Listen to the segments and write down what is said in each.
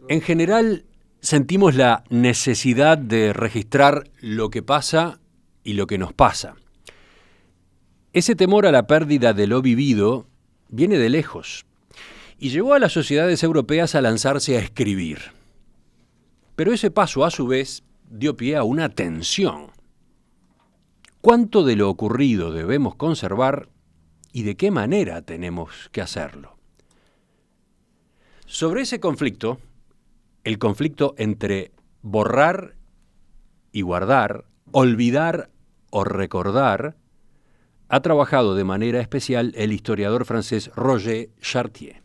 En general, sentimos la necesidad de registrar lo que pasa y lo que nos pasa. Ese temor a la pérdida de lo vivido viene de lejos y llevó a las sociedades europeas a lanzarse a escribir. Pero ese paso, a su vez, dio pie a una tensión. ¿Cuánto de lo ocurrido debemos conservar y de qué manera tenemos que hacerlo? Sobre ese conflicto, el conflicto entre borrar y guardar, olvidar o recordar, ha trabajado de manera especial el historiador francés Roger Chartier.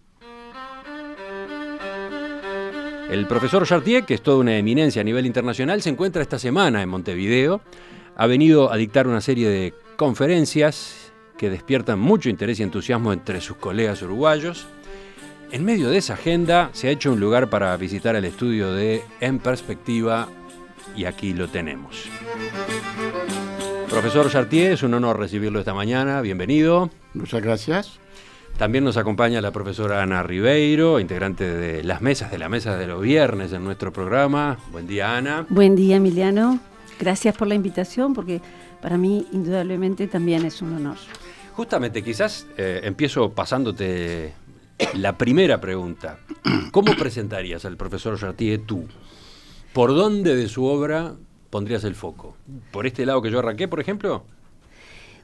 El profesor Chartier, que es toda una eminencia a nivel internacional, se encuentra esta semana en Montevideo. Ha venido a dictar una serie de conferencias que despiertan mucho interés y entusiasmo entre sus colegas uruguayos. En medio de esa agenda se ha hecho un lugar para visitar el estudio de En Perspectiva y aquí lo tenemos. Profesor Chartier, es un honor recibirlo esta mañana. Bienvenido. Muchas gracias. También nos acompaña la profesora Ana Ribeiro, integrante de la mesa de los viernes en nuestro programa. Buen día, Ana. Buen día, Emiliano. Gracias por la invitación, porque para mí indudablemente también es un honor. Justamente, quizás empiezo pasándote la primera pregunta. ¿Cómo presentarías al profesor Chartier tú? ¿Por dónde de su obra pondrías el foco? ¿Por este lado que yo arranqué, por ejemplo?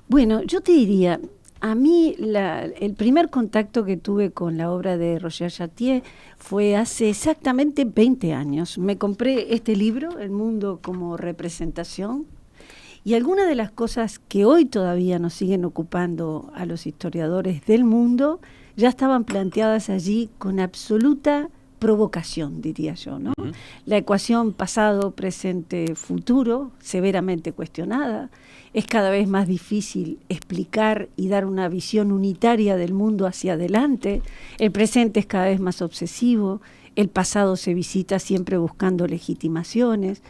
Bueno, yo te diría, a mí el primer contacto que tuve con la obra de Roger Chartier fue hace exactamente 20 años. Me compré este libro, El mundo como representación, y algunas de las cosas que hoy todavía nos siguen ocupando a los historiadores del mundo ya estaban planteadas allí con absoluta provocación, diría yo, ¿no? Uh-huh. La ecuación pasado, presente, futuro, severamente cuestionada. Es cada vez más difícil explicar y dar una visión unitaria del mundo hacia adelante. El presente es cada vez más obsesivo. El pasado se visita siempre buscando legitimaciones.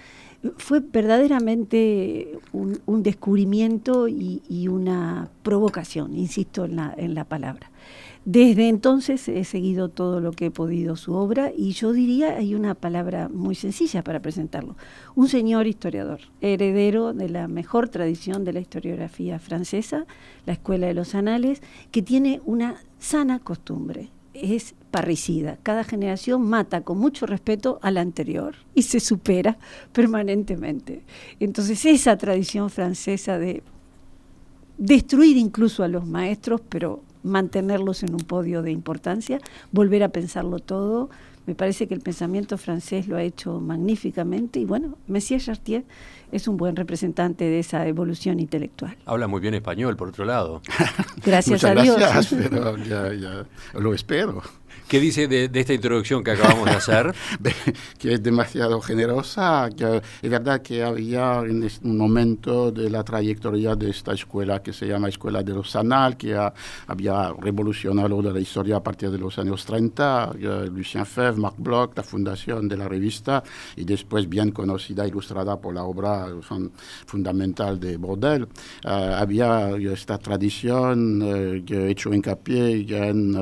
Fue verdaderamente un descubrimiento y una provocación, insisto en la palabra. Desde entonces he seguido todo lo que he podido su obra y yo diría, hay una palabra muy sencilla para presentarlo. Un señor historiador, heredero de la mejor tradición de la historiografía francesa, la Escuela de los Anales, que tiene una sana costumbre. Es parricida. Cada generación mata con mucho respeto a la anterior y se supera permanentemente. Entonces esa tradición francesa de destruir incluso a los maestros, pero mantenerlos en un podio de importancia, volver a pensarlo todo. Me parece que el pensamiento francés lo ha hecho magníficamente y bueno, Monsieur Chartier es un buen representante de esa evolución intelectual. Habla muy bien español, por otro lado. Gracias a Dios. Muchas gracias, pero ya lo espero. ¿Qué dice de esta introducción que acabamos de hacer? Que es demasiado generosa, que es verdad que había en un momento de la trayectoria de esta escuela que se llama Escuela de los Annales, que había revolucionado la historia a partir de los años 30, Lucien Febvre, Marc Bloch, la fundación de la revista, y después bien conocida, ilustrada por la obra fundamental de Braudel. Había esta tradición que ha hecho hincapié en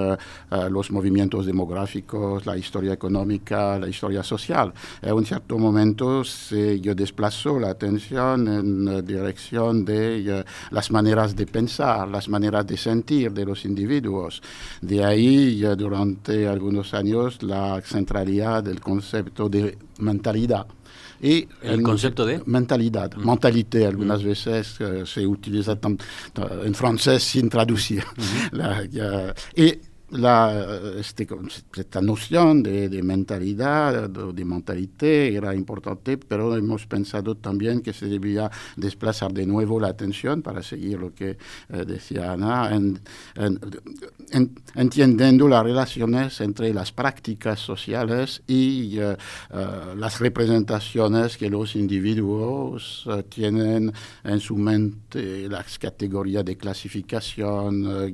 los movimientos demográficos, la historia económica, la historia social. En un cierto momento se desplazó la atención en dirección de las maneras de pensar, las maneras de sentir de los individuos. De ahí, durante algunos años, la centralidad del concepto de mentalidad. Y ¿el concepto de? Mentalidad, mentalité, algunas veces se utiliza en francés sin traducir. Esta noción de mentalidad, de mentalité era importante, pero hemos pensado también que se debía desplazar de nuevo la atención para seguir lo que decía Ana, entendiendo las relaciones entre las prácticas sociales y las representaciones que los individuos tienen en su mente, las categorías de clasificación,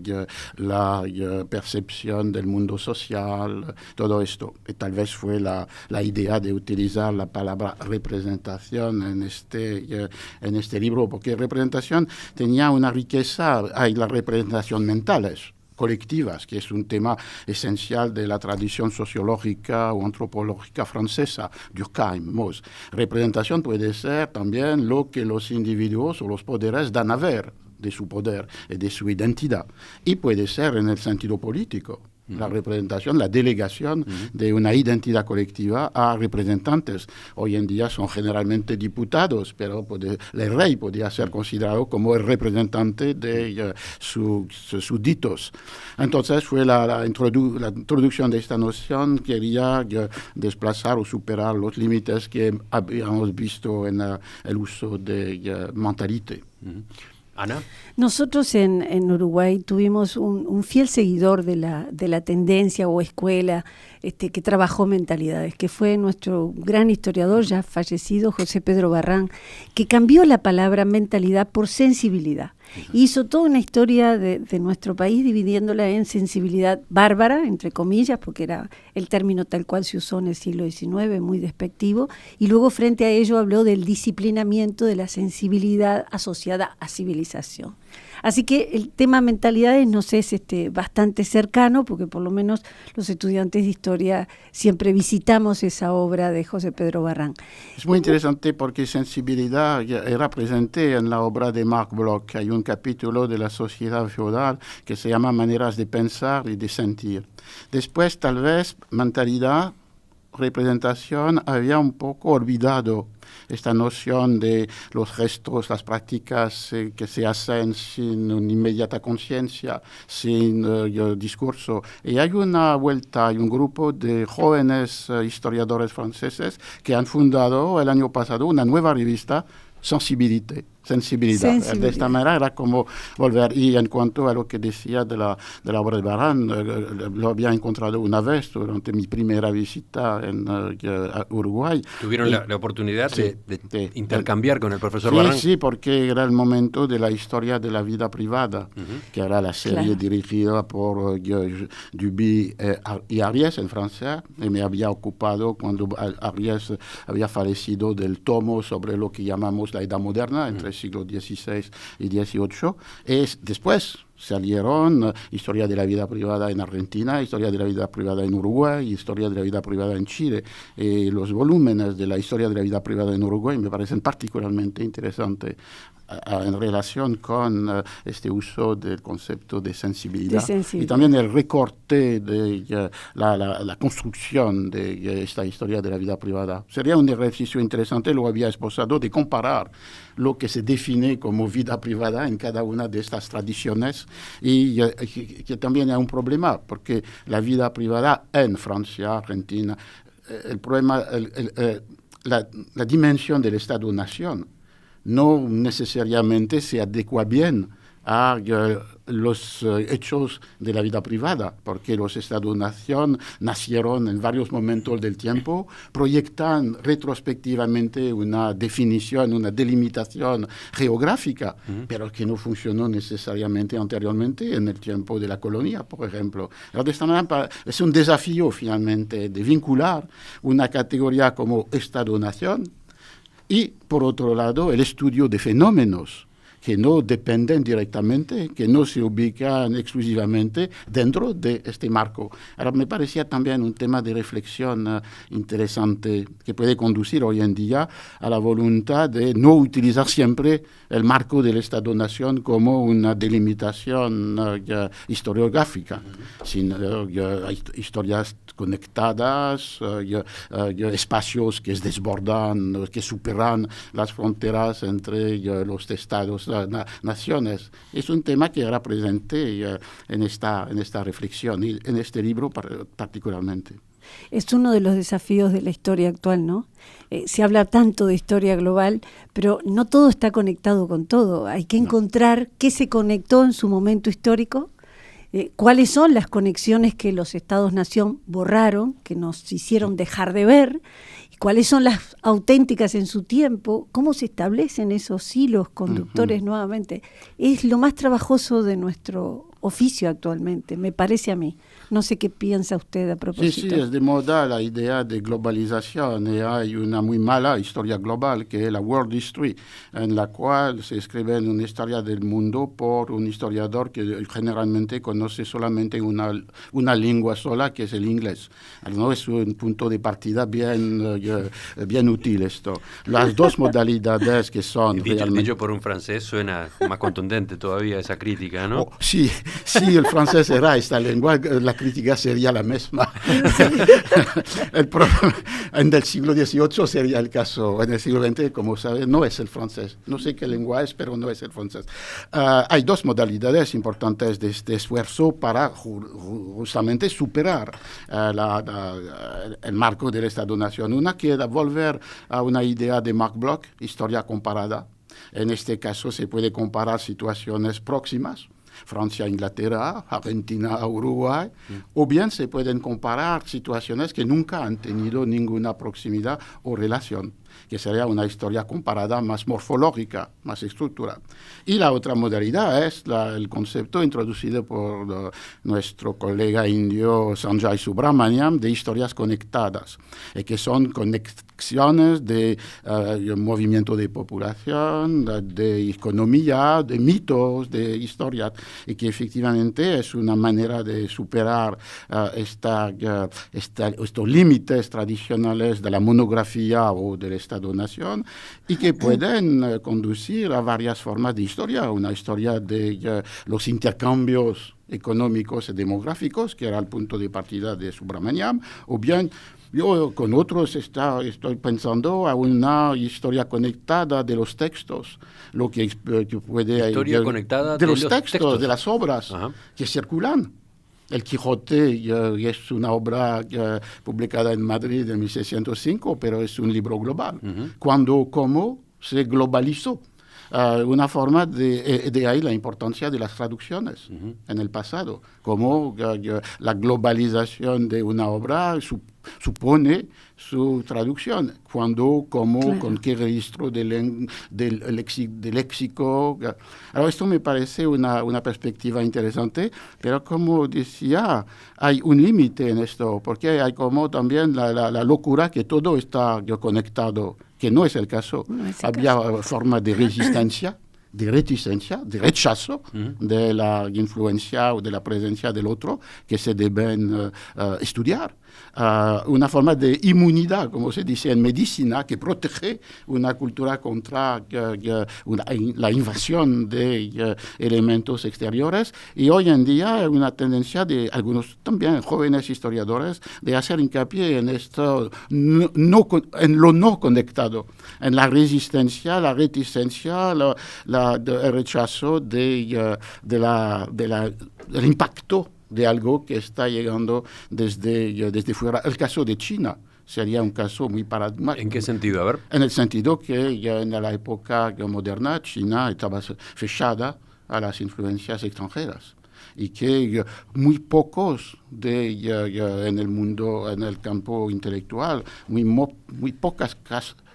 la percepción del mundo social, todo esto. Y tal vez fue la idea de utilizar la palabra representación en este libro, porque representación tenía una riqueza, hay las representaciones mentales, colectivas, que es un tema esencial de la tradición sociológica o antropológica francesa, Durkheim, Mauss. Representación puede ser también lo que los individuos o los poderes dan a ver de su poder y de su identidad. Y puede ser en el sentido político. La representación, la delegación de una identidad colectiva a representantes. Hoy en día son generalmente diputados, pero el rey podría ser considerado como el representante de sus súbditos. Entonces fue la introducción de esta noción quería desplazar o superar los límites que habíamos visto en el uso de mentalidad. Ana. Nosotros en Uruguay tuvimos un fiel seguidor de la tendencia o escuela que trabajó mentalidades, que fue nuestro gran historiador ya fallecido, José Pedro Barrán, que cambió la palabra mentalidad por sensibilidad. Hizo toda una historia de nuestro país dividiéndola en sensibilidad bárbara, entre comillas, porque era el término tal cual se usó en el siglo XIX, muy despectivo, y luego frente a ello habló del disciplinamiento de la sensibilidad asociada a civilización. Así que el tema mentalidades nos es bastante cercano, porque por lo menos los estudiantes de historia siempre visitamos esa obra de José Pedro Barrán. Es muy interesante porque sensibilidad era presente en la obra de Marc Bloch. Hay un capítulo de la sociedad feudal que se llama Maneras de pensar y de sentir. Después, tal vez, mentalidad, representación, había un poco olvidado esta noción de los gestos, las prácticas que se hacen sin una inmediata conciencia, sin discurso. Y hay una vuelta, hay un grupo de jóvenes historiadores franceses que han fundado el año pasado una nueva revista, Sensibilidad. De esta manera era como volver. Y en cuanto a lo que decía de la obra de Barrán, lo había encontrado una vez durante mi primera visita a Uruguay. ¿Tuvieron la oportunidad de intercambiar con el profesor Barrán? Sí, porque era el momento de la historia de la vida privada, que era la serie dirigida por Duby y Ariès en francés, y me había ocupado cuando Ariès había fallecido del tomo sobre lo que llamamos la Edad Moderna, entre el siglo XVI y XVIII. Después salieron historia de la vida privada en Argentina, historia de la vida privada en Uruguay, historia de la vida privada en Chile. Los volúmenes de la historia de la vida privada en Uruguay me parecen particularmente interesantes en relación con este uso del concepto de sensibilidad. Y también el recorte de la construcción de esta historia de la vida privada. Sería un ejercicio interesante, lo había esbozado, de comparar lo que se define como vida privada en cada una de estas tradiciones y que también hay un problema, porque la vida privada en Francia, Argentina, el problema, la dimensión del Estado-nación no necesariamente se adecua bien a los hechos de la vida privada, porque los Estados-nación nacieron en varios momentos del tiempo, proyectan retrospectivamente una definición, una delimitación geográfica, pero que no funcionó necesariamente anteriormente en el tiempo de la colonia, por ejemplo. De esta manera es un desafío finalmente de vincular una categoría como Estado-nación y, por otro lado, el estudio de fenómenos que no dependen directamente, que no se ubican exclusivamente dentro de este marco. Ahora, me parecía también un tema de reflexión interesante que puede conducir hoy en día a la voluntad de no utilizar siempre el marco del Estado-nación como una delimitación historiográfica, sino historias conectadas, espacios que desbordan, que superan las fronteras entre los estados naciones. Es un tema que era presente en esta reflexión y en este libro particularmente. Es uno de los desafíos de la historia actual, ¿no? Se habla tanto de historia global, pero no todo está conectado con todo. Hay que encontrar qué se conectó en su momento histórico, cuáles son las conexiones que los estados-nación borraron, que nos hicieron dejar de ver, cuáles son las auténticas en su tiempo, cómo se establecen esos hilos conductores nuevamente. Es lo más trabajoso de nuestro oficio actualmente, me parece a mí. No sé qué piensa usted a propósito. Sí, es de moda la idea de globalización y hay una muy mala historia global que es la World History, en la cual se escribe una historia del mundo por un historiador que generalmente conoce solamente una lengua sola, que es el inglés. No es un punto de partida bien útil esto. Las dos modalidades que son dicho por un francés suena más contundente todavía esa crítica, ¿no? Oh, sí, el francés era esta lengua, la crítica sería la misma. El problema en el siglo XVIII sería el caso. En el siglo XX, como saben, no es el francés. No sé qué lengua es, pero no es el francés. Hay dos modalidades importantes de este esfuerzo para justamente superar el marco del Estado-Nación. Una que era volver a una idea de Marc Bloch, historia comparada. En este caso se puede comparar situaciones próximas, Francia, Inglaterra, Argentina, Uruguay, o bien se pueden comparar situaciones que nunca han tenido ninguna proximidad o relación, que sería una historia comparada más morfológica, más estructural. Y la otra modalidad es el concepto introducido por nuestro colega indio Sanjay Subramanian de historias conectadas, que son conexiones de movimiento de población, de economía, de mitos, de historias, y que efectivamente es una manera de superar estos límites tradicionales de la monografía o del Estado-Nación y que pueden conducir a varias formas de historia, una historia de los intercambios económicos y demográficos, que era el punto de partida de Subramanian, o bien yo con otros estoy pensando a una historia conectada de los textos, lo que puede... Historia conectada de los textos, de las obras que circulan. El Quijote es una obra publicada en Madrid en 1605, pero es un libro global. ¿Cómo se globalizó? Una forma de ahí la importancia de las traducciones en el pasado, como la globalización de una obra supone su traducción, cuándo, cómo, claro, con qué registro del léxico. Ahora, esto me parece una perspectiva interesante, pero como decía, hay un límite en esto, porque hay como también la locura que todo está conectado, que no es el caso. Había formas de resistencia, de reticencia, de rechazo de la influencia o de la presencia del otro que se deben estudiar. Una forma de inmunidad, como se dice en medicina, que protege una cultura contra la invasión de elementos exteriores. Y hoy en día hay una tendencia de algunos también jóvenes historiadores de hacer hincapié en esto, en lo no conectado, en la resistencia, la reticencia, el rechazo del impacto de algo que está llegando desde fuera. El caso de China sería un caso muy paradigmático. ¿En qué sentido? A ver. En el sentido que ya en la época moderna China estaba fechada a las influencias extranjeras y que muy pocos en el mundo, en el campo intelectual, muy pocas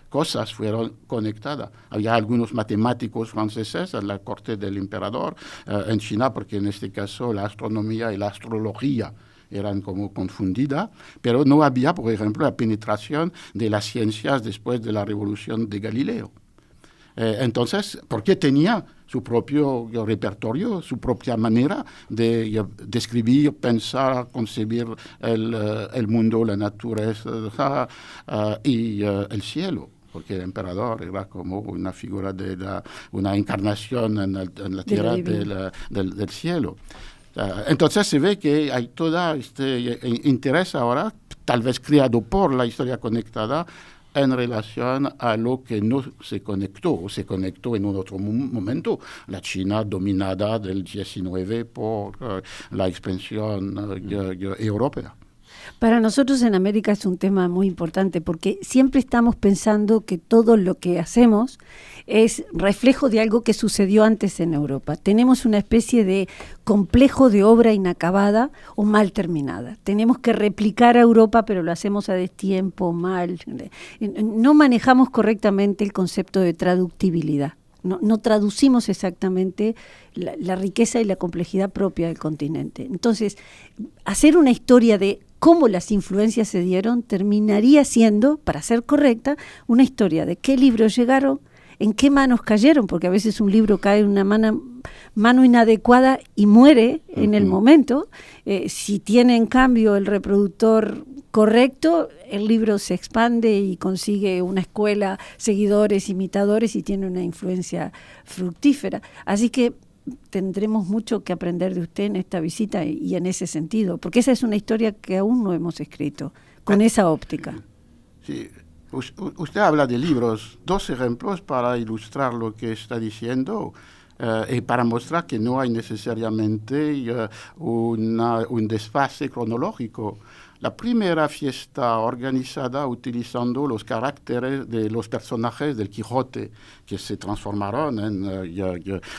cosas fueron conectadas. Había algunos matemáticos franceses en la corte del emperador en China, porque en este caso la astronomía y la astrología eran como confundidas, pero no había, por ejemplo, la penetración de las ciencias después de la revolución de Galileo. Entonces, porque tenía su propio repertorio, su propia manera de describir, pensar, concebir el mundo, la naturaleza y el cielo, porque el emperador era como una figura una encarnación en la tierra del cielo. Entonces se ve que hay todo este interés ahora, tal vez creado por la historia conectada, en relación a lo que no se conectó, o se conectó en un otro momento, la China dominada del 19 por la expansión europea. Para nosotros en América es un tema muy importante porque siempre estamos pensando que todo lo que hacemos es reflejo de algo que sucedió antes en Europa. Tenemos una especie de complejo de obra inacabada o mal terminada. Tenemos que replicar a Europa, pero lo hacemos a destiempo, mal. No manejamos correctamente el concepto de traductibilidad. no traducimos exactamente la riqueza y la complejidad propia del continente. Entonces, hacer una historia de cómo las influencias se dieron terminaría siendo, para ser correcta, una historia de qué libros llegaron, en qué manos cayeron, porque a veces un libro cae en una mano inadecuada y muere en el momento. Si tiene en cambio el reproductor correcto, el libro se expande y consigue una escuela, seguidores, imitadores, y tiene una influencia fructífera. Así que tendremos mucho que aprender de usted en esta visita y en ese sentido, porque esa es una historia que aún no hemos escrito con esa óptica. Sí. Usted habla de libros, 2 ejemplos para ilustrar lo que está diciendo y para mostrar que no hay necesariamente un desfase cronológico. La primera fiesta organizada utilizando los caracteres de los personajes del Quijote, que se transformaron en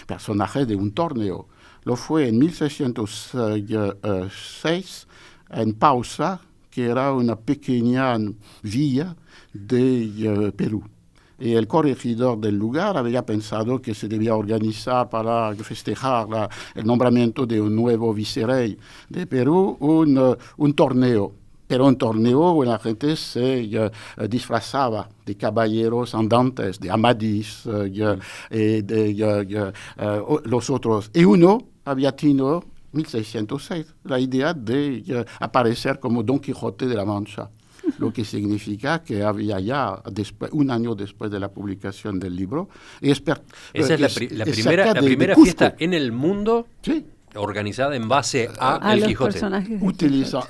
personajes de un torneo. Lo fue en 1606 en Pausa, que era una pequeña villa de Perú. Y el corregidor del lugar había pensado que se debía organizar para festejar el nombramiento de un nuevo vicerrey de Perú, un torneo. Pero un torneo donde la gente se disfrazaba de caballeros andantes, de Amadís, los otros. Y uno había tenido, 1606, la idea de aparecer como Don Quijote de la Mancha. Lo que significa que había ya, un año después de la publicación del libro... Esa es la primera fiesta en el mundo, sí, organizada en base a El Quijote.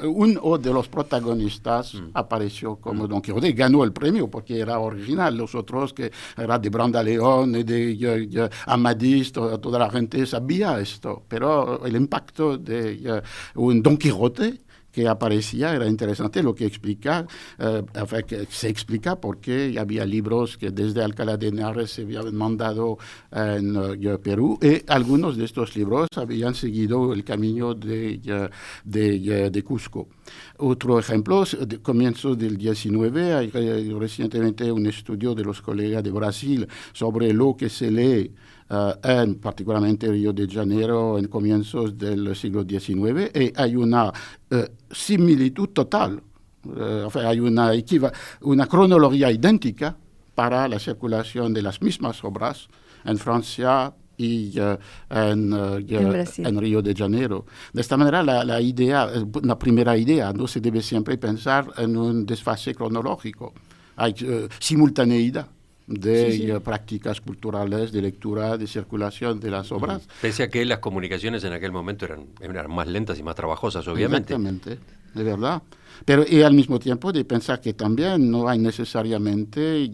Uno de los protagonistas apareció como Don Quijote y ganó el premio porque era original. Los otros, que era de Brandaleón, de Amadís, toda la gente sabía esto. Pero el impacto de un Don Quijote que aparecía era interesante, lo que explica, que se explica porque había libros que desde Alcalá de Henares se habían mandado en Perú, y algunos de estos libros habían seguido el camino de Cusco. Otro ejemplo, comienzos del 19, hay recientemente un estudio de los colegas de Brasil sobre lo que se lee en particularmente Río de Janeiro en comienzos del siglo XIX, y hay una similitud total, hay una cronología idéntica para la circulación de las mismas obras en Francia y en Río de Janeiro. De esta manera, la primera idea, no se debe siempre pensar en un desfase cronológico, hay simultaneidad de prácticas culturales, de lectura, de circulación de las obras. Pese a que las comunicaciones en aquel momento eran más lentas y más trabajosas, obviamente. Exactamente, de verdad. Pero y al mismo tiempo de pensar que también no hay necesariamente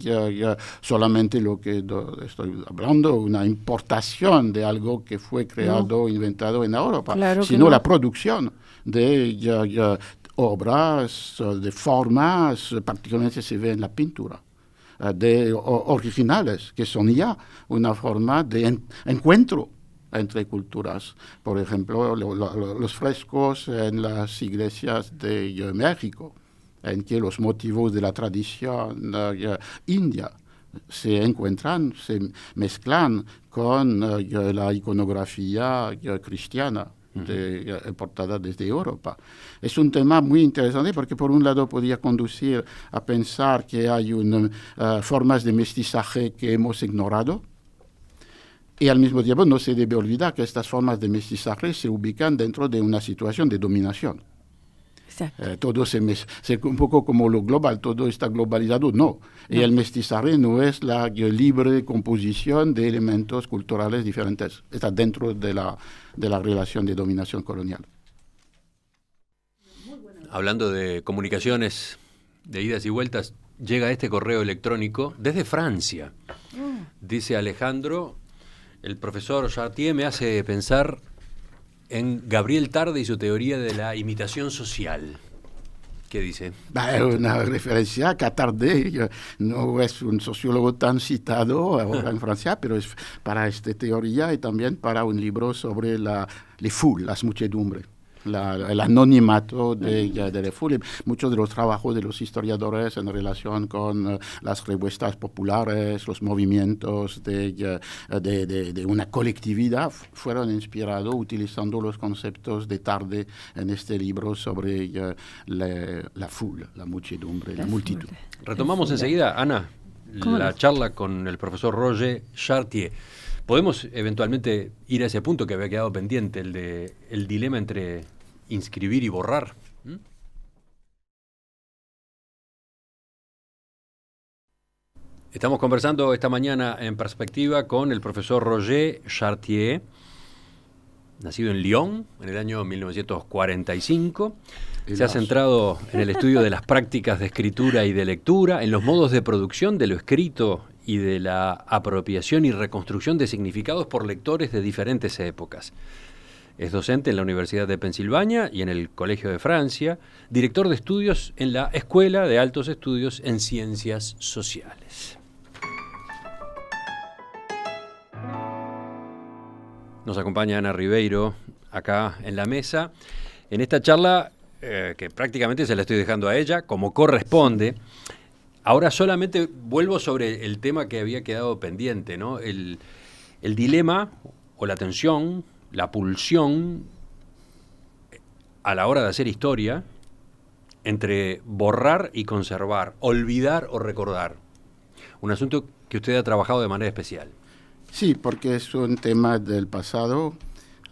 solamente lo que estoy hablando, una importación de algo que fue creado, inventado en Europa, claro, sino la producción de obras, de formas, particularmente se ve en la pintura, originales, que son ya una forma de encuentro entre culturas. Por ejemplo, los frescos en las iglesias de México, en que los motivos de la tradición india se encuentran, se mezclan con la iconografía cristiana importada desde Europa. Es un tema muy interesante porque por un lado podría conducir a pensar que hay formas de mestizaje que hemos ignorado, y al mismo tiempo no se debe olvidar que estas formas de mestizaje se ubican dentro de una situación de dominación. Todo un poco como lo global, todo está globalizado, no. Y el mestizaje no es la libre composición de elementos culturales diferentes, está dentro de la relación de dominación colonial. Hablando de comunicaciones, de idas y vueltas, llega este correo electrónico desde Francia. Dice Alejandro: el profesor Chartier me hace pensar en Gabriel Tarde y su teoría de la imitación social. ¿Qué dice? Una referencia a Tarde, no es un sociólogo tan citado ahora en Francia, pero es para esta teoría y también para un libro sobre les foules, las muchedumbres. el anonimato de Darfur. Muchos de los trabajos de los historiadores en relación con las revueltas populares, los movimientos de una colectividad, fueron inspirados utilizando los conceptos de Tarde en este libro sobre la foule, la muchedumbre, la multitud. Retomamos enseguida, Ana, la charla con el profesor Roger Chartier. ¿Podemos eventualmente ir a ese punto que había quedado pendiente, el dilema entre inscribir y borrar? Estamos conversando esta mañana en Perspectiva con el profesor Roger Chartier, nacido en Lyon en el año 1945. Se ha centrado en el estudio de las prácticas de escritura y de lectura, en los modos de producción de lo escrito y de la apropiación y reconstrucción de significados por lectores de diferentes épocas. Es docente en la Universidad de Pensilvania y en el Colegio de Francia, director de estudios en la Escuela de Altos Estudios en Ciencias Sociales. Nos acompaña Ana Ribeiro acá en la mesa. En esta charla, que prácticamente se la estoy dejando a ella, como corresponde. Ahora solamente vuelvo sobre el tema que había quedado pendiente, ¿no? El dilema o la tensión, la pulsión a la hora de hacer historia entre borrar y conservar, olvidar o recordar. Un asunto que usted ha trabajado de manera especial. Sí, porque es un tema del pasado.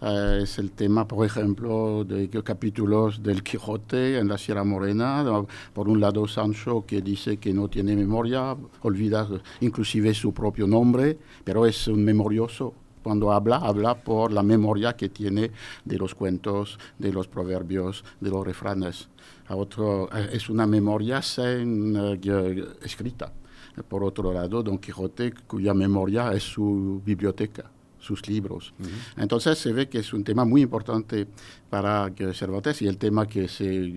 Es el tema, por ejemplo, de capítulos del Quijote en la Sierra Morena. Por un lado, Sancho, que dice que no tiene memoria, olvida inclusive su propio nombre, pero es un memorioso. Cuando habla por la memoria que tiene de los cuentos, de los proverbios, de los refranes. Es una memoria escrita. Por otro lado, Don Quijote, cuya memoria es su biblioteca, sus libros. Uh-huh. Entonces se ve que es un tema muy importante para Cervantes, y el tema que se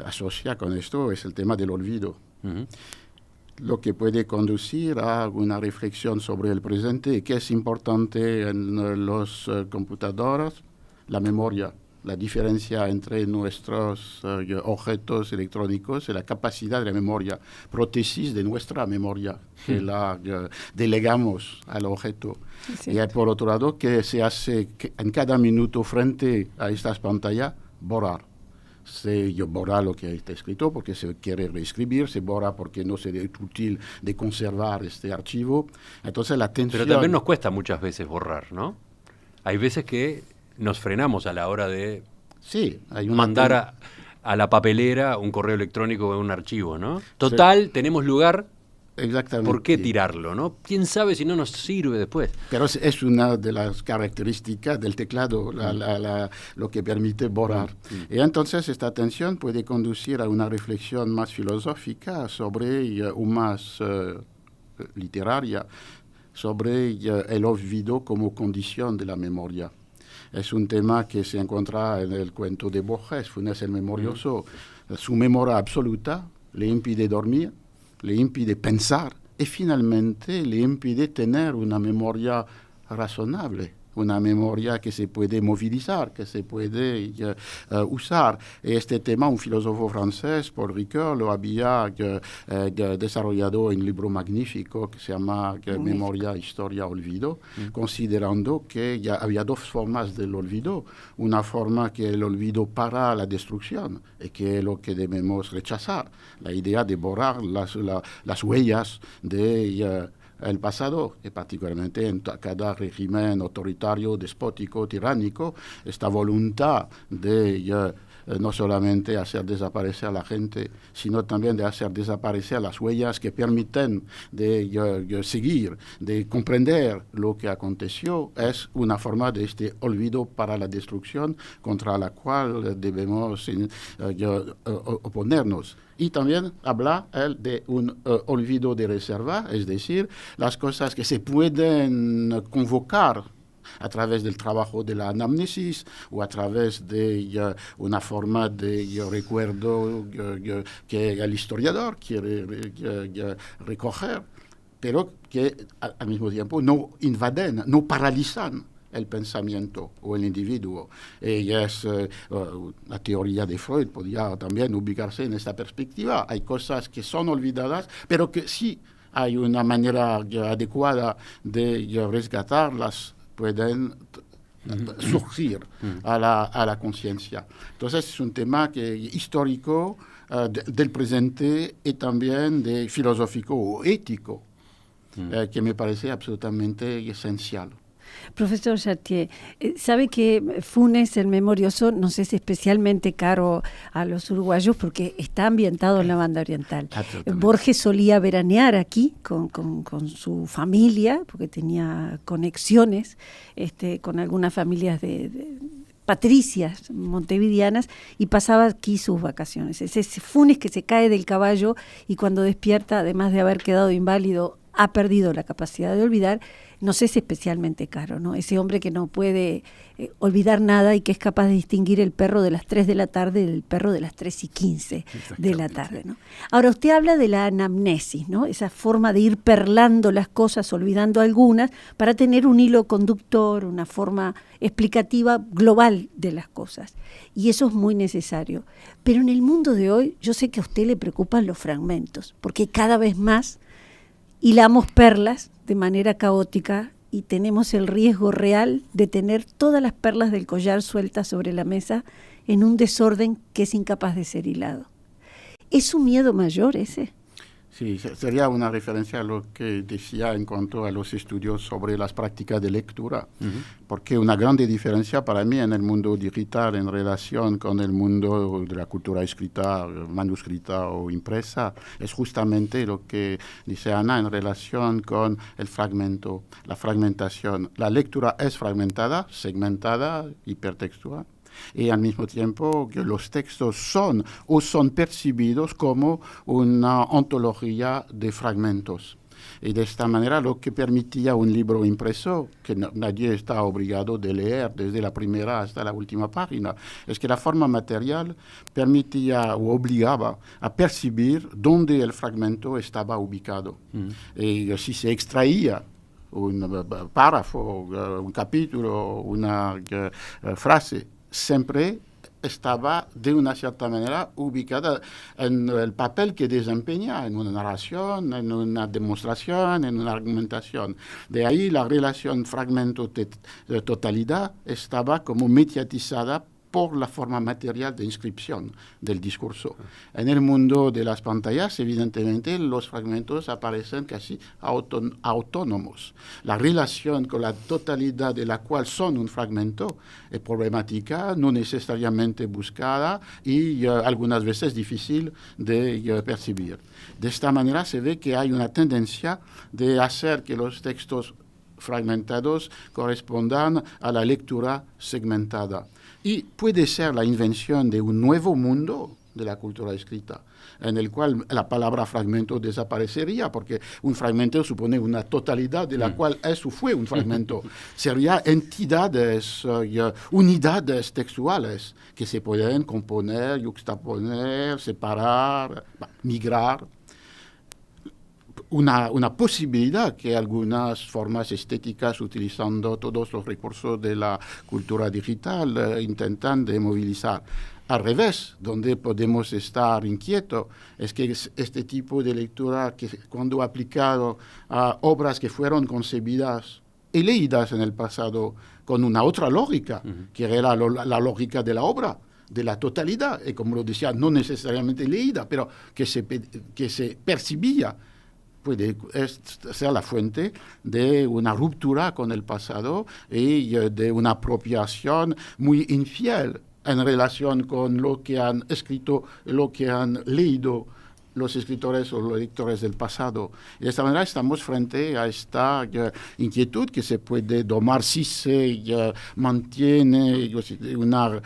asocia con esto es el tema del olvido. Uh-huh. Lo que puede conducir a una reflexión sobre el presente, que es importante en los computadoras, la memoria. La diferencia entre nuestros objetos electrónicos y la capacidad de la memoria, prótesis de nuestra memoria, que la delegamos al objeto. Y hay, por otro lado, que se hace en cada minuto frente a estas pantallas, borrar. Se borra lo que está escrito porque se quiere reescribir, se borra porque no sería útil de conservar este archivo. Entonces la tensión... Pero también nos cuesta muchas veces borrar, ¿no? Hay veces que nos frenamos a la hora de mandar a la papelera un correo electrónico o un archivo, ¿no? Total, sí. Tenemos lugar, exactamente. ¿Por qué tirarlo, no? ¿Quién sabe si no nos sirve después? Pero es una de las características del teclado, lo que permite borrar. Y entonces esta tensión puede conducir a una reflexión más filosófica o más literaria sobre el olvido como condición de la memoria. Es un tema que se encuentra en el cuento de Borges, Funes el Memorioso. Su memoria absoluta le impide dormir, le impide pensar y finalmente le impide tener una memoria razonable, una memoria que se puede movilizar, que se puede usar. Y este tema, un filósofo francés, Paul Ricoeur, lo había desarrollado en un libro magnífico que se llama Memoria, Historia, Olvido, considerando que ya había dos formas del olvido. Una forma que el olvido para la destrucción, y que es lo que debemos rechazar, la idea de borrar las huellas de... el pasado, y particularmente en cada régimen autoritario, despótico, tiránico, esta voluntad de no solamente hacer desaparecer a la gente, sino también de hacer desaparecer las huellas que permiten de seguir, de comprender lo que aconteció, es una forma de este olvido para la destrucción contra la cual debemos oponernos. Y también habla él de un olvido de reserva, es decir, las cosas que se pueden convocar a través del trabajo de la anamnesis o a través de una forma de recuerdo que el historiador quiere recoger, pero que al mismo tiempo no invaden, no paralizan el pensamiento o el individuo. Y es la teoría de Freud podría también ubicarse en esta perspectiva. Hay cosas que son olvidadas, pero que sí hay una manera adecuada de rescatarlas, pueden surgir a la conciencia. Entonces es un tema histórico del presente y también de filosófico o ético, que me parece absolutamente esencial. Profesor Chartier, sabe que Funes, el Memorioso, nos es especialmente caro a los uruguayos porque está ambientado en la banda oriental. Borges solía veranear aquí con su familia, porque tenía conexiones con algunas familias de patricias montevideanas, y pasaba aquí sus vacaciones. Es ese Funes que se cae del caballo y cuando despierta, además de haber quedado inválido, ha perdido la capacidad de olvidar. Nos es especialmente caro, ¿no? Ese hombre que no puede olvidar nada y que es capaz de distinguir el perro de las 3 de la tarde del perro de las 3:15 de la tarde, ¿no? Ahora, usted habla de la anamnesis, ¿no? Esa forma de ir perlando las cosas, olvidando algunas, para tener un hilo conductor, una forma explicativa global de las cosas. Y eso es muy necesario. Pero en el mundo de hoy, yo sé que a usted le preocupan los fragmentos, porque cada vez más hilamos perlas de manera caótica y tenemos el riesgo real de tener todas las perlas del collar sueltas sobre la mesa en un desorden que es incapaz de ser hilado. ¿Es un miedo mayor ese? Sí, sería una referencia a lo que decía en cuanto a los estudios sobre las prácticas de lectura, porque una grande diferencia para mí en el mundo digital en relación con el mundo de la cultura escrita, manuscrita o impresa, es justamente lo que dice Ana en relación con el fragmento, la fragmentación. La lectura es fragmentada, segmentada, hipertextual, y al mismo tiempo que los textos son percibidos como una ontología de fragmentos. Y de esta manera lo que permitía un libro impreso, que nadie está obligado de leer desde la primera hasta la última página, es que la forma material permitía o obligaba a percibir dónde el fragmento estaba ubicado. Y si se extraía un párrafo, un capítulo, una frase, siempre estaba de una cierta manera ubicada en el papel que desempeña en una narración, en una demostración, en una argumentación. De ahí la relación fragmento-totalidad estaba como mediatizada por la forma material de inscripción del discurso. En el mundo de las pantallas, evidentemente, los fragmentos aparecen casi autónomos. La relación con la totalidad de la cual son un fragmento es problemática, no necesariamente buscada y algunas veces difícil de percibir. De esta manera se ve que hay una tendencia de hacer que los textos fragmentados correspondan a la lectura segmentada. Y puede ser la invención de un nuevo mundo de la cultura escrita, en el cual la palabra fragmento desaparecería, porque un fragmento supone una totalidad de la cual eso fue un fragmento. Serían entidades, unidades textuales que se pueden componer, yuxtaponer, separar, migrar. Una posibilidad que algunas formas estéticas, utilizando todos los recursos de la cultura digital, intentan de movilizar. Al revés, donde podemos estar inquietos, es que este tipo de lectura, que cuando aplicado a obras que fueron concebidas y leídas en el pasado con una otra lógica, que era la lógica de la obra, de la totalidad, y como lo decía, no necesariamente leída, pero que se percibía, puede ser la fuente de una ruptura con el pasado y de una apropiación muy infiel en relación con lo que han escrito, lo que han leído los escritores o los lectores del pasado. Y de esta manera estamos frente a esta inquietud que se puede domar si se mantiene una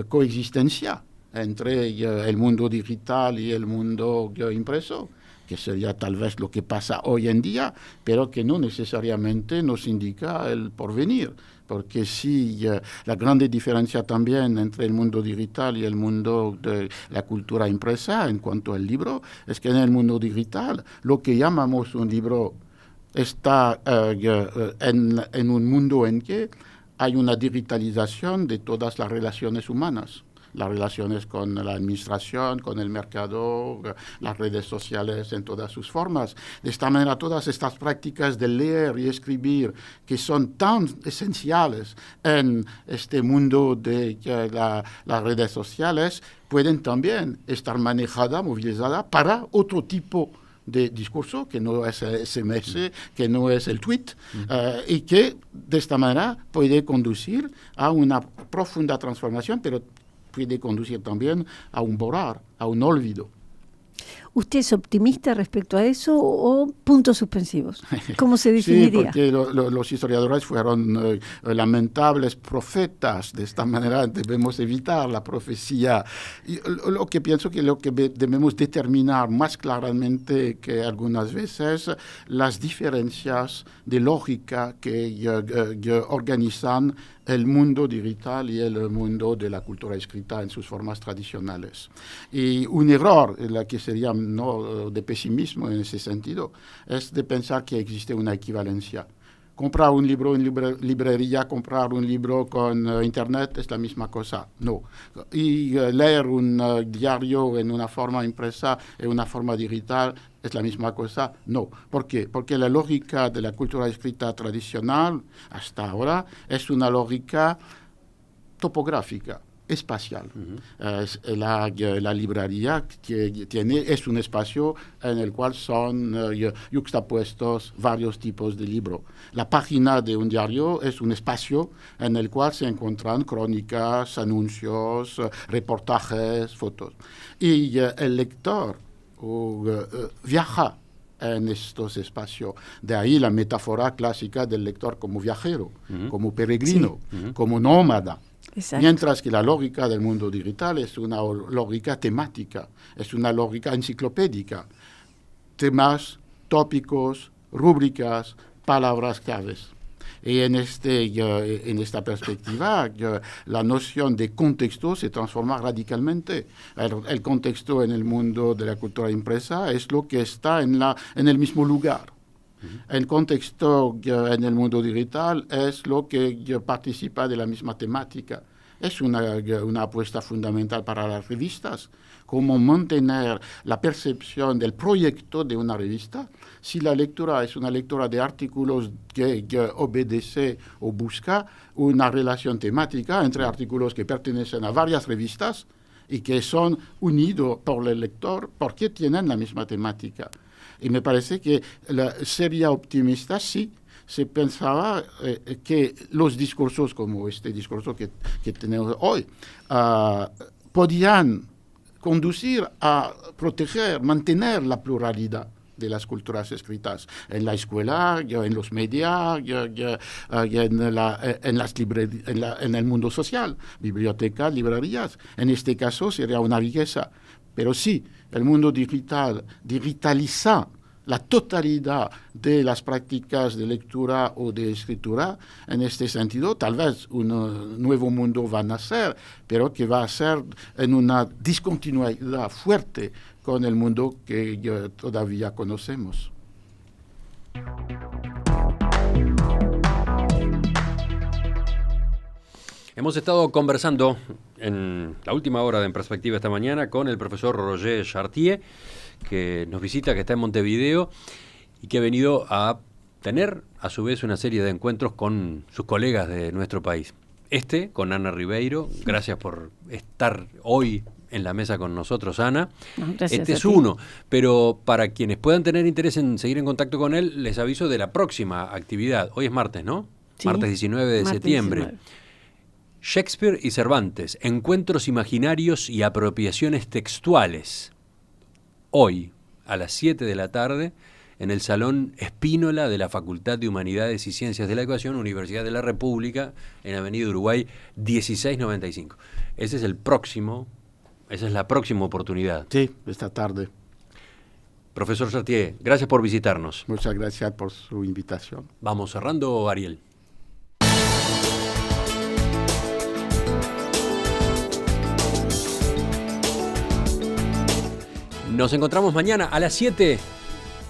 coexistencia entre el mundo digital y el mundo impreso, que sería tal vez lo que pasa hoy en día, pero que no necesariamente nos indica el porvenir. Porque sí, la grande diferencia también entre el mundo digital y el mundo de la cultura impresa en cuanto al libro, es que en el mundo digital lo que llamamos un libro está en un mundo en que hay una digitalización de todas las relaciones humanas. Las relaciones con la administración, con el mercado, las redes sociales en todas sus formas. De esta manera, todas estas prácticas de leer y escribir, que son tan esenciales en este mundo de las redes sociales, pueden también estar manejadas, movilizadas para otro tipo de discurso, que no es el SMS, que no es el tweet, y que de esta manera puede conducir a una profunda transformación, pero puede conducir también a un borrar, a un olvido. ¿Usted es optimista respecto a eso o puntos suspensivos? ¿Cómo se definiría? Sí, porque los historiadores fueron lamentables profetas. De esta manera debemos evitar la profecía. Y lo que pienso que lo que debemos determinar más claramente que algunas veces las diferencias de lógica que organizan el mundo digital y el mundo de la cultura escrita en sus formas tradicionales. Y un error, la que sería no de pesimismo en ese sentido, es de pensar que existe una equivalencia. Comprar un libro en librería, comprar un libro con internet es la misma cosa. No. Y leer un diario en una forma impresa, en una forma digital, es la misma cosa. No. ¿Por qué? Porque la lógica de la cultura escrita tradicional, hasta ahora, es una lógica topográfica, espacial. La librería es un espacio en el cual son yuxtapuestos varios tipos de libros. La página de un diario es un espacio en el cual se encuentran crónicas, anuncios, reportajes, fotos. Y el lector viaja en estos espacios. De ahí la metáfora clásica del lector como viajero, como peregrino, como nómada. Exacto. Mientras que la lógica del mundo digital es una lógica temática, es una lógica enciclopédica. Temas, tópicos, rúbricas, palabras claves. Y en esta perspectiva, la noción de contexto se transforma radicalmente. El contexto en el mundo de la cultura impresa es lo que está en el mismo lugar. El contexto en el mundo digital es lo que participa de la misma temática. Es una apuesta fundamental para las revistas. Cómo mantener la percepción del proyecto de una revista. Si la lectura es una lectura de artículos que obedece o busca una relación temática entre artículos que pertenecen a varias revistas y que son unidos por el lector porque tienen la misma temática. Y me parece que sería optimista si se pensaba que los discursos como este discurso que tenemos hoy podían conducir a proteger, mantener la pluralidad de las culturas escritas en la escuela, en los medios, en el mundo social, bibliotecas, librerías. En este caso sería una riqueza. Pero sí, el mundo digital digitaliza la totalidad de las prácticas de lectura o de escritura. En este sentido, tal vez un nuevo mundo va a nacer, pero que va a ser en una discontinuidad fuerte con el mundo que todavía conocemos. Hemos estado conversando en la última hora de En Perspectiva esta mañana con el profesor Roger Chartier, que nos visita, que está en Montevideo y que ha venido a tener a su vez una serie de encuentros con sus colegas de nuestro país. Con Ana Ribeiro, gracias por estar hoy en la mesa con nosotros, Ana. Gracias es uno, pero para quienes puedan tener interés en seguir en contacto con él, les aviso de la próxima actividad. Hoy es martes, ¿no? Sí, martes 19 de septiembre. 19. Shakespeare y Cervantes, encuentros imaginarios y apropiaciones textuales. Hoy, a las 7 de la tarde, en el Salón Espínola de la Facultad de Humanidades y Ciencias de la Educación, Universidad de la República, en Avenida Uruguay 1695. Esa es la próxima oportunidad. Sí, esta tarde. Profesor Chartier, gracias por visitarnos. Muchas gracias por su invitación. Vamos cerrando, Ariel. Nos encontramos mañana a las 7.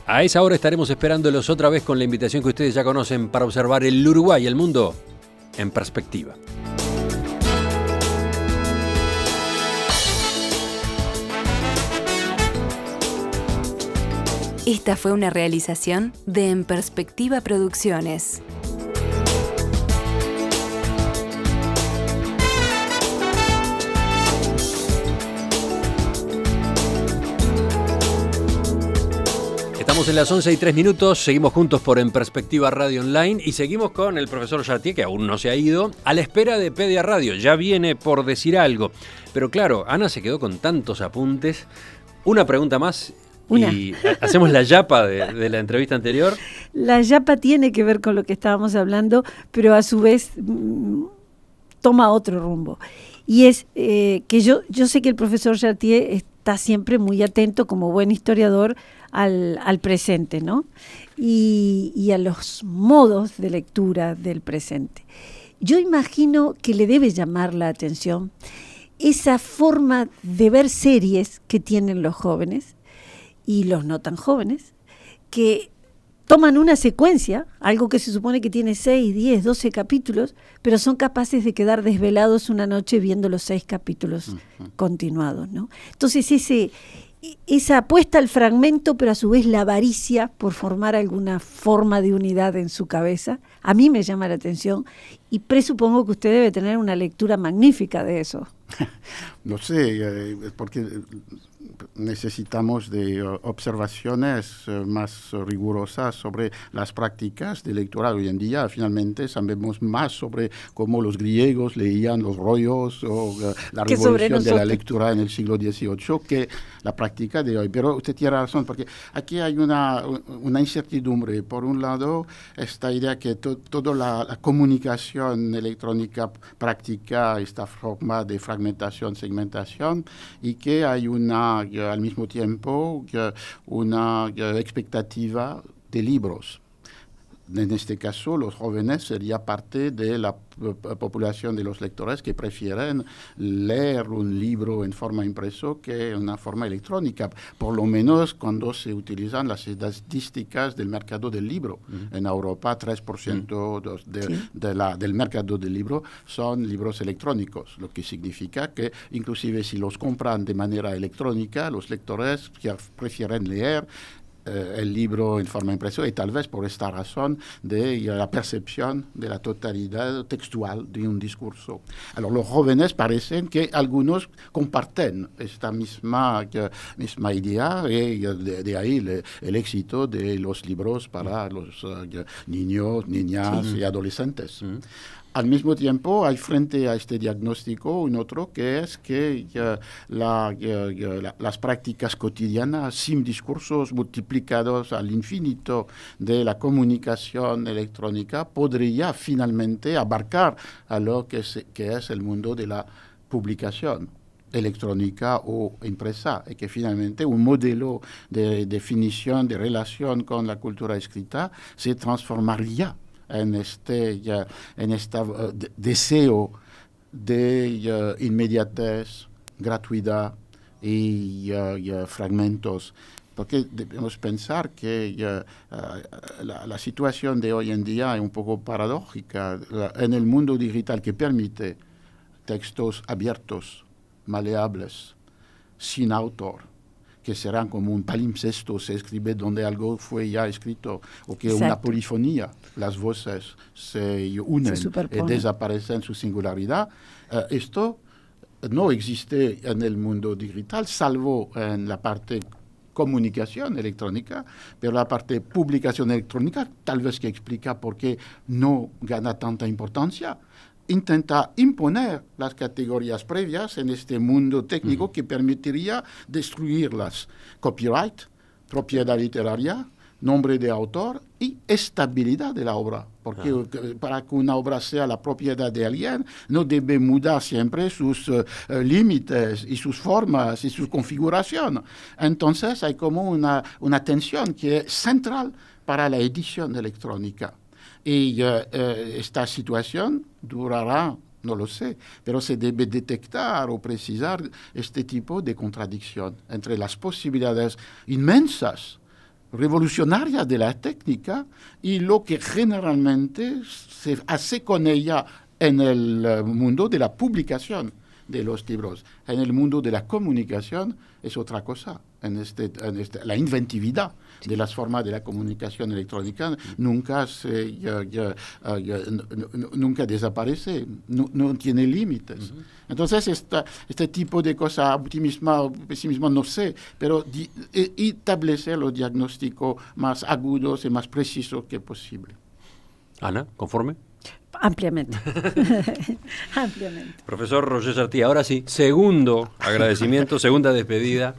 A esa hora estaremos esperándolos otra vez con la invitación que ustedes ya conocen para observar el Uruguay y el mundo En Perspectiva. Esta fue una realización de En Perspectiva Producciones. Estamos en las 11:03, seguimos juntos por En Perspectiva Radio Online y seguimos con el profesor Chartier, que aún no se ha ido, a la espera de Pedia Radio. Ya viene por decir algo. Pero claro, Ana se quedó con tantos apuntes. Una pregunta más y hacemos la yapa de la entrevista anterior. La yapa tiene que ver con lo que estábamos hablando, pero a su vez toma otro rumbo. Y es que yo sé que el profesor Chartier está siempre muy atento, como buen historiador, al presente, ¿no? Y a los modos de lectura del presente. Yo imagino que le debe llamar la atención esa forma de ver series que tienen los jóvenes y los no tan jóvenes, que toman una secuencia, algo que se supone que tiene 6, 10, 12 capítulos, pero son capaces de quedar desvelados una noche viendo los 6 capítulos continuados, ¿no? Entonces esa apuesta al fragmento, pero a su vez la avaricia por formar alguna forma de unidad en su cabeza, a mí me llama la atención y presupongo que usted debe tener una lectura magnífica de eso. No sé, porque necesitamos de observaciones más rigurosas sobre las prácticas de lectura. Hoy en día, finalmente, sabemos más sobre cómo los griegos leían los rollos o la revolución de la lectura en el siglo XVIII que la práctica de hoy. Pero usted tiene razón, porque aquí hay una incertidumbre. Por un lado, esta idea que toda la comunicación electrónica práctica esta forma de fragmentación, segmentación, y que hay al mismo tiempo una expectativa de libros. En este caso, los jóvenes serían parte de la población de los lectores que prefieren leer un libro en forma impreso que en una forma electrónica, por lo menos cuando se utilizan las estadísticas del mercado del libro. En Europa, 3% del mercado del libro son libros electrónicos, lo que significa que inclusive si los compran de manera electrónica, los lectores prefieren leer el libro en forma impresa, y tal vez por esta razón de la percepción de la totalidad textual de un discurso. Los jóvenes parecen que algunos comparten esta misma idea, y de ahí el éxito de los libros para los niños, niñas y adolescentes. Al mismo tiempo, hay frente a este diagnóstico un otro, que es que las prácticas cotidianas sin discursos multiplicados al infinito de la comunicación electrónica podría finalmente abarcar a lo que es el mundo de la publicación electrónica o impresa, y que finalmente un modelo de definición, de relación con la cultura escrita se transformaría en este deseo de inmediatez, gratuidad y fragmentos. Porque debemos pensar que la situación de hoy en día es un poco paradójica. En el mundo digital que permite textos abiertos, maleables, sin autor, que serán como un palimpsesto, se escribe donde algo fue ya escrito, o que una polifonía, las voces se unen y desaparecen en su singularidad. Esto no existe en el mundo digital, salvo en la parte comunicación electrónica, pero la parte publicación electrónica tal vez que explica por qué no gana tanta importancia. Intenta imponer las categorías previas en este mundo técnico que permitiría destruirlas. Copyright, propiedad literaria, nombre de autor y estabilidad de la obra. Porque para que una obra sea la propiedad de alguien, no debe mudar siempre sus límites y sus formas y su configuración. Entonces hay como una tensión que es central para la edición electrónica. Y esta situación durará, no lo sé, pero se debe detectar o precisar este tipo de contradicción entre las posibilidades inmensas revolucionaria de la técnica y lo que generalmente se hace con ella en el mundo de la publicación de los libros. En el mundo de la comunicación es otra cosa. La inventividad de las formas de la comunicación electrónica nunca desaparece, no tiene límites. Uh-huh. Entonces, este tipo de cosas, optimismo, pesimismo, no sé, pero establecer los diagnósticos más agudos y más precisos que posible. Ana, ¿conforme? Ampliamente. Ampliamente. Profesor Roger Chartier, ahora sí, segundo agradecimiento, segunda despedida.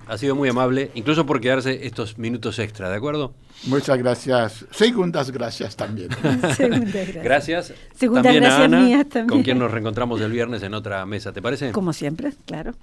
Ha sido muy amable, incluso por quedarse estos minutos extra, ¿de acuerdo? Muchas gracias. Segundas gracias también. Segundas gracias. Gracias. Segundas también gracias a Ana, mías también. con quien nos reencontramos el viernes en otra mesa, ¿te parece? Como siempre, claro.